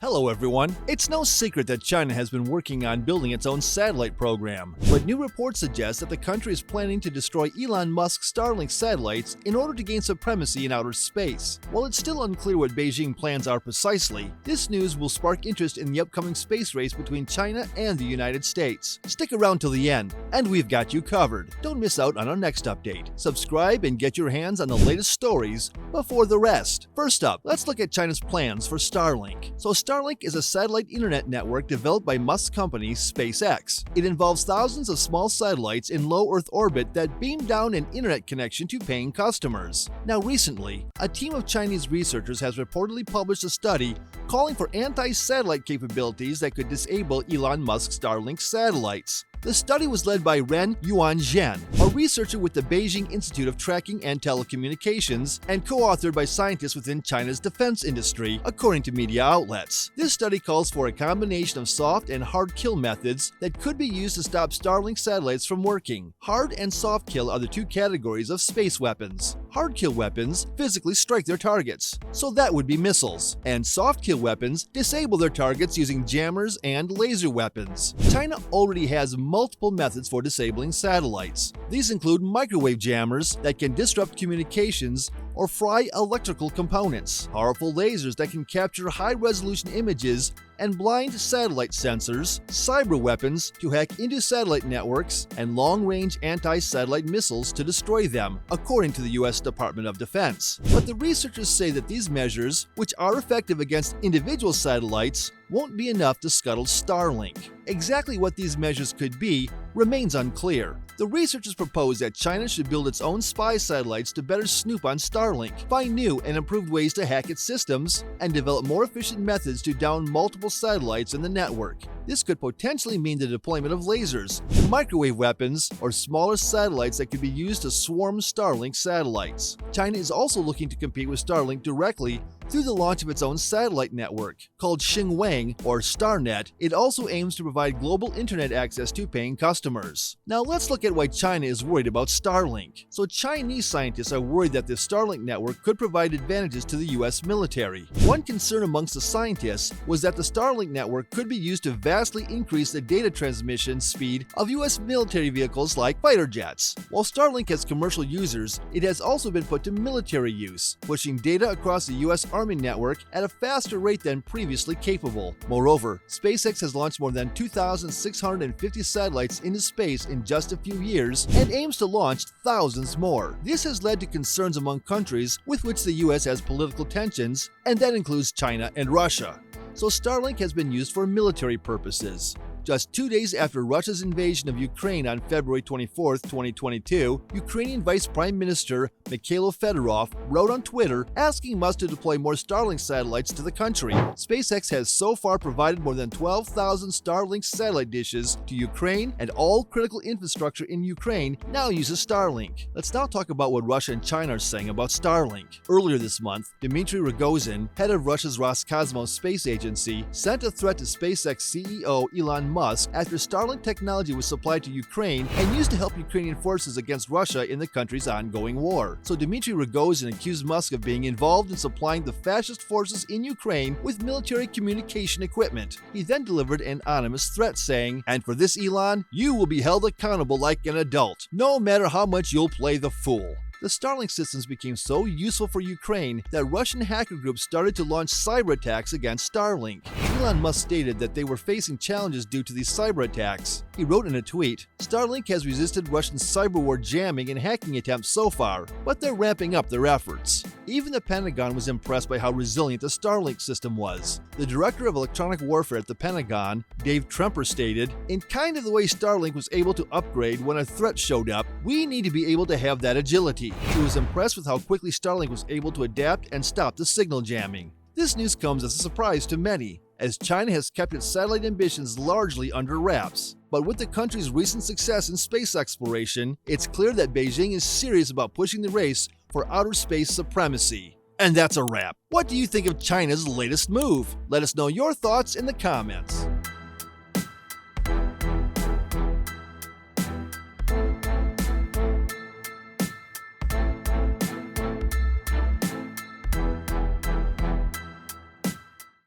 Hello everyone. It's no secret that China has been working on building its own satellite program, but new reports suggest that the country is planning to destroy Elon Musk's Starlink satellites in order to gain supremacy in outer space. While it's still unclear what Beijing plans are precisely, this news will spark interest in the upcoming space race between China and the United States. Stick around till the end, and we've got you covered. Don't miss out on our next update. Subscribe and get your hands on the latest stories before the rest. First up, let's look at China's plans for Starlink. Starlink is a satellite internet network developed by Musk's company SpaceX. It involves thousands of small satellites in low Earth orbit that beam down an internet connection to paying customers. Now recently, a team of Chinese researchers has reportedly published a study calling for anti-satellite capabilities that could disable Elon Musk's Starlink satellites. The study was led by Ren Yuanzhen, a researcher with the Beijing Institute of Tracking and Telecommunications, and co-authored by scientists within China's defense industry, according to media outlets. This study calls for a combination of soft and hard kill methods that could be used to stop Starlink satellites from working. Hard and soft kill are the two categories of space weapons. Hard kill weapons physically strike their targets, so that would be missiles, and soft kill weapons disable their targets using jammers and laser weapons. China already has multiple methods for disabling satellites. These include microwave jammers that can disrupt communications or fry electrical components, powerful lasers that can capture high-resolution images and blind satellite sensors, cyber weapons to hack into satellite networks, and long-range anti-satellite missiles to destroy them, according to the U.S. Department of Defense. But the researchers say that these measures, which are effective against individual satellites, won't be enough to scuttle Starlink. Exactly what these measures could be remains unclear. The researchers propose that China should build its own spy satellites to better snoop on Starlink, find new and improved ways to hack its systems, and develop more efficient methods to down multiple satellites in the network. This could potentially mean the deployment of lasers, microwave weapons, or smaller satellites that could be used to swarm Starlink satellites. China is also looking to compete with Starlink directly through the launch of its own satellite network. Called Xingwang or StarNet, it also aims to provide global internet access to paying customers. Now let's look at why China is worried about Starlink. Chinese scientists are worried that the Starlink network could provide advantages to the US military. One concern amongst the scientists was that the Starlink network could be used to vastly increase the data transmission speed of US military vehicles like fighter jets. While Starlink has commercial users, it has also been put to military use, pushing data across the US Army network at a faster rate than previously capable. Moreover, SpaceX has launched more than 2,650 satellites into space in just a few years and aims to launch thousands more. This has led to concerns among countries with which the US has political tensions, and that includes China and Russia. So Starlink has been used for military purposes. Just 2 days after Russia's invasion of Ukraine on February 24, 2022, Ukrainian Vice Prime Minister Mikhailo Fedorov wrote on Twitter asking Musk to deploy more Starlink satellites to the country. SpaceX has so far provided more than 12,000 Starlink satellite dishes to Ukraine, and all critical infrastructure in Ukraine now uses Starlink. Let's now talk about what Russia and China are saying about Starlink. Earlier this month, Dmitry Rogozin, head of Russia's Roscosmos space agency, sent a threat to SpaceX CEO Elon Musk after Starlink technology was supplied to Ukraine and used to help Ukrainian forces against Russia in the country's ongoing war. So Dmitry Rogozin accused Musk of being involved in supplying the fascist forces in Ukraine with military communication equipment. He then delivered an anonymous threat saying, "And for this, Elon, you will be held accountable like an adult, no matter how much you'll play the fool." The Starlink systems became so useful for Ukraine that Russian hacker groups started to launch cyber attacks against Starlink. Elon Musk stated that they were facing challenges due to these cyber attacks. He wrote in a tweet, "Starlink has resisted Russian cyber war jamming and hacking attempts so far, but they're ramping up their efforts." Even the Pentagon was impressed by how resilient the Starlink system was. The director of electronic warfare at the Pentagon, Dave Tremper, stated, "In kind of the way Starlink was able to upgrade when a threat showed up, we need to be able to have that agility." He was impressed with how quickly Starlink was able to adapt and stop the signal jamming. This news comes as a surprise to many, as China has kept its satellite ambitions largely under wraps. But with the country's recent success in space exploration, it's clear that Beijing is serious about pushing the race for outer space supremacy. And that's a wrap. What do you think of China's latest move? Let us know your thoughts in the comments.